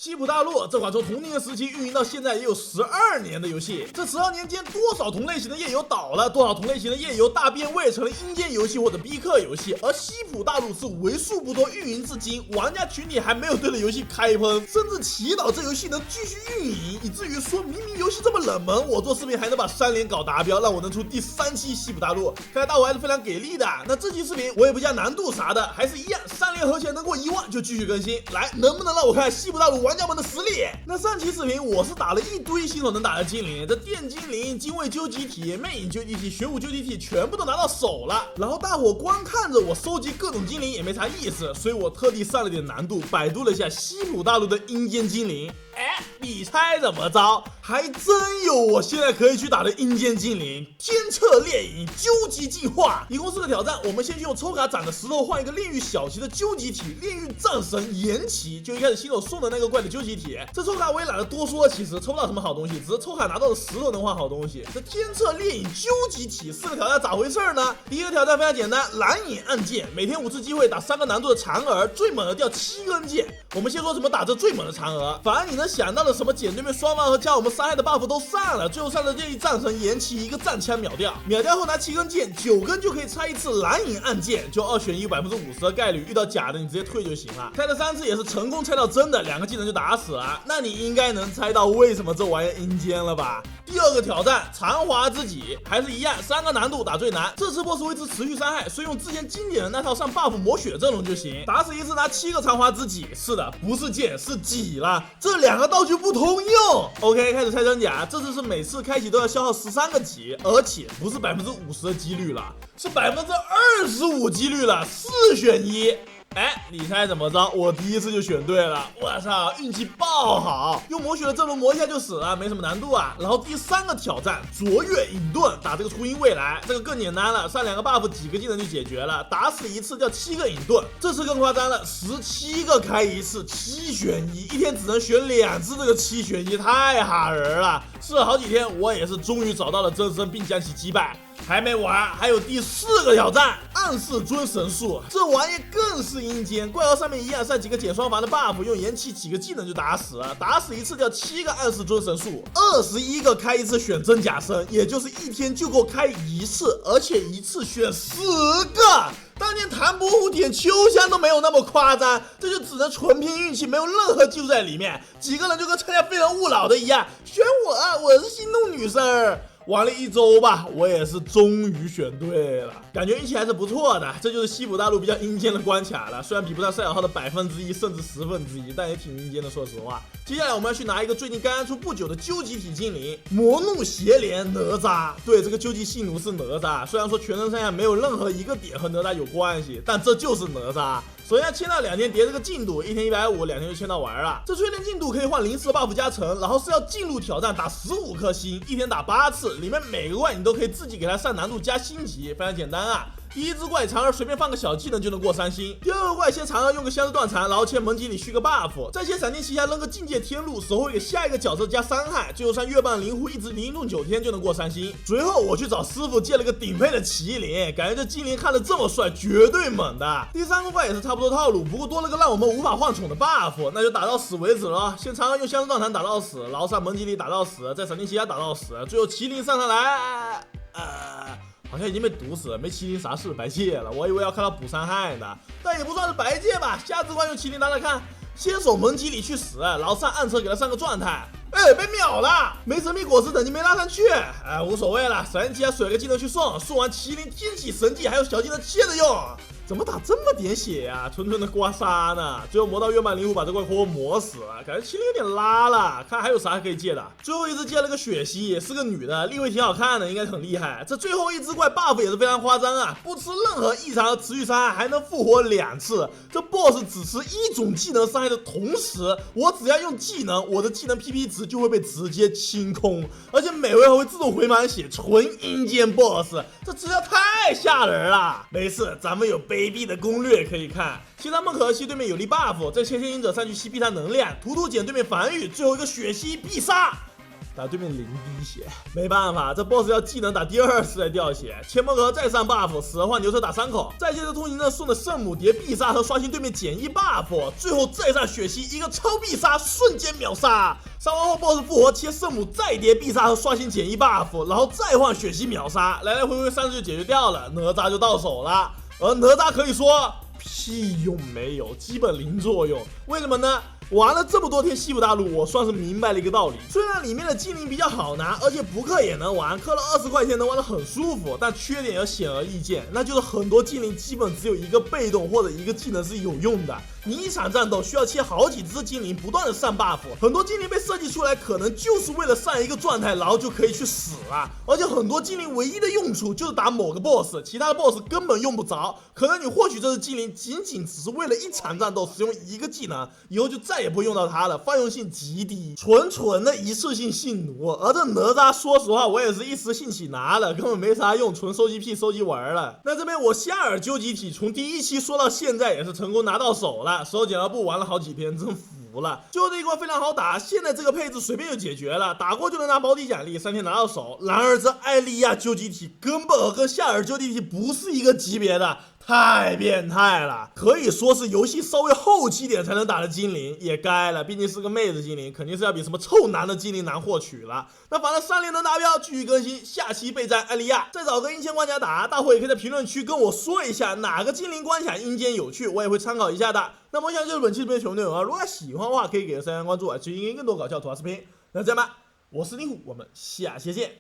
西部大陆这款从同年时期运营到现在也有12年的游戏，这12年间多少同类型的页游倒了，多少同类型的页游大变味成了阴间游戏或者逼氪游戏，而西部大陆是为数不多运营至今，玩家群体还没有对着游戏开喷，甚至祈祷这游戏能继续运营，以至于说明明游戏这么冷门，我做视频还能把3连搞达标，让我能出第3期西部大陆，看来大伙还是非常给力的。那这期视频我也不加难度啥的，还是一样3连合起来能过1万就继续更新，来能不能让我看西部大陆玩家们的实力？那上期视频我是打了一堆新手能打的精灵，这电精灵、精卫究极体、魅影究极体、玄武究极体全部都拿到手了，然后大伙光看着我收集各种精灵也没啥意思，所以我特地上了点难度，百度了一下西部大陆的阴间精灵。你猜怎么着？还真有我现在可以去打的阴间精灵，天策猎影究极进化，一共4个挑战。我们先去用抽卡攒的石头换一个炼狱小旗的究极体，炼狱战神岩旗，就一开始新手送的那个怪的究极体。这抽卡我也懒得多说，其实抽不到什么好东西，只是抽卡拿到的石头能换好东西。这天策猎影究极体4个挑战咋回事呢？第一个挑战非常简单，蓝影暗箭，每天5次机会打3个难度的残额，最猛的掉7根箭。我们先说怎么打这最猛的残额，反正你能想到的什么减对面双方和加我们伤害的 buff 都上了，最后上的这一战神岩旗一个战枪秒掉，秒掉后拿7根箭，9根就可以拆一次蓝影暗箭，就2选1 50%的概率，遇到假的你直接退就行了。拆了3次也是成功拆到真的，2个技能就打死了。那你应该能猜到为什么这玩意阴间了吧？第二个挑战残华之己，还是一样3个难度打最难，这次 boss 维持持续伤害，所以用之前经典的那套上 buff 魔血阵容就行，打死一次拿7个残华之己，是的，不是剑是己了，这2个道具不通用。 OK， 开始拆真假，这次是每次开启都要消耗13个己，而且不是50%的几率了，是25%几率了，4选1。你猜怎么着？我第一次就选对了，我操，运气爆好！用魔血的阵容磨一下就死了，没什么难度啊。然后第3个挑战，卓越隐遁，打这个初音未来，这个更简单了，上2个 buff 几个技能就解决了，打死一次掉7个隐遁。这次更夸张了，17个开一次，7选1，一天只能选2次，这个7选1太吓人了。试了好几天，我也是终于找到了真身并将其击败。还没完，还有第4个挑战，暗示尊神术，这玩意更是阴间，怪物上面一样上几个减双防的 buff， 用延期几个技能就打死了，打死一次掉7个暗示尊神术，21个开一次选真假身，也就是一天就够开1次，而且一次选10个。当年谭伯虎点秋香都没有那么夸张，这就只能纯凭运气，没有任何技术在里面，几个人就跟参加飞人勿扰的一样，选我是心动女生。玩了1周吧，我也是终于选对了，感觉运气还是不错的。这就是西部大陆比较阴间的关卡了，虽然比不上赛尔号的1%甚至1/10，但也挺阴间的，说实话。接下来我们要去拿一个最近刚刚出不久的究极体精灵魔怒邪莲哪吒。对，这个究极性奴是哪吒，虽然说全身上下没有任何一个点和哪吒有关系，但这就是哪吒。首先要签到2天叠这个进度，1天150，2天就签到完了。这淬炼进度可以换临时 buff 加成，然后是要进入挑战打15颗星，1天打8次，里面每个怪你都可以自己给它上难度加星级，非常简单啊。第1只怪残儿随便放个小技能就能过3星，第2个怪先残儿用个相似断残，然后签盟集里续个 buff， 再签闪电奇侠扔个境界天路，守护给下一个角色加伤害，最后上月半灵狐一直灵动9天就能过3星。随后我去找师傅借了个顶配的麒麟，感觉这精灵看着这么帅，绝对猛的。第3个怪也是差不多套路，不过多了个让我们无法换宠的 buff， 那就打到死为止了。先残儿用相似断残打到死，然后上盟集里打到死，再闪电奇侠打到死，最后麒麟上来，好像已经被毒死了，没麒麟啥事，白借了。我以为要看到补伤害呢，但也不算是白借吧。下只怪用麒麟打打看，先手盟集里去死，然后上暗车给他上个状态。被秒了，没神秘果实等级没拉上去，无所谓了。闪电奇侠甩个技能去送完麒麟天启神技还有小技能切着用。怎么打这么点血呀？纯纯的刮痧呢。最后磨到月半灵狐把这怪活活磨死了，感觉麒麟有点拉了。看还有啥可以借的。最后一只借了个雪溪，是个女的，立位挺好看的，应该很厉害。这最后一只怪 buff 也是非常夸张啊，不吃任何异常和持续伤害，还能复活2次。这 boss 只吃1种技能伤害的同时，我只要用技能，我的技能 PP 值就会被直接清空，而且每回合会自动回满血，纯阴间 boss， 这质量太吓人了。没事，咱们有卑鄙的攻略可以看。先让孟可吸对面有力 buff， 再切天行者上去吸避他能量，图减对面防御，最后一个血吸必杀。打对面0滴血，没办法，这 boss 要技能打第2次来掉血，前魔盒再上 buff， 死了换牛车打3口，再接着通行证送的圣母蝶必杀和刷新对面减1 buff， 最后再上血吸一个超必杀，瞬间秒杀。杀完后 boss 复活切圣母再叠必杀和刷新减1 buff， 然后再换血吸秒杀，来来回回3次就解决掉了，哪吒就到手了。而哪吒可以说屁用没有，基本零作用。为什么呢？玩了这么多天西部大陆，我算是明白了一个道理。虽然里面的精灵比较好拿，而且不氪也能玩，氪了20块钱能玩得很舒服，但缺点也显而易见，那就是很多精灵基本只有一个被动或者一个技能是有用的。你一场战斗需要切好几只精灵，不断的上 buff， 很多精灵被设计出来可能就是为了上一个状态，然后就可以去死了。而且很多精灵唯一的用处就是打某个 boss， 其他的 boss 根本用不着。可能你获取这只精灵仅只是为了一场战斗使用一个技能，以后就再也不会用到它了，泛用性极低，纯的一次性性奴。而这哪吒，说实话我也是一时兴起拿了，根本没啥用，纯收集屁收集玩了。那这边我夏尔究极体从第1期说到现在也是成功拿到手了，手剪刀布玩了好几天，真服了。最后这一关非常好打，现在这个配置随便就解决了，打过就能拿保底奖励，3天拿到手。然而这艾莉亚究极体根本跟夏尔究极体不是一个级别的，太变态了，可以说是游戏稍微后期点才能打的精灵，也该了，毕竟是个妹子精灵，肯定是要比什么臭男的精灵难获取了。那反正3连能达标，继续更新，下期备战艾莉亚，再找个阴间关卡打，大伙也可以在评论区跟我说一下哪个精灵关卡阴间有趣，我也会参考一下的。那么以上就是本期的全部内容啊，如果喜欢的话可以给个3连关注啊，继续更多搞笑图啊视频。那这样吧，我是丁虎，我们下期见。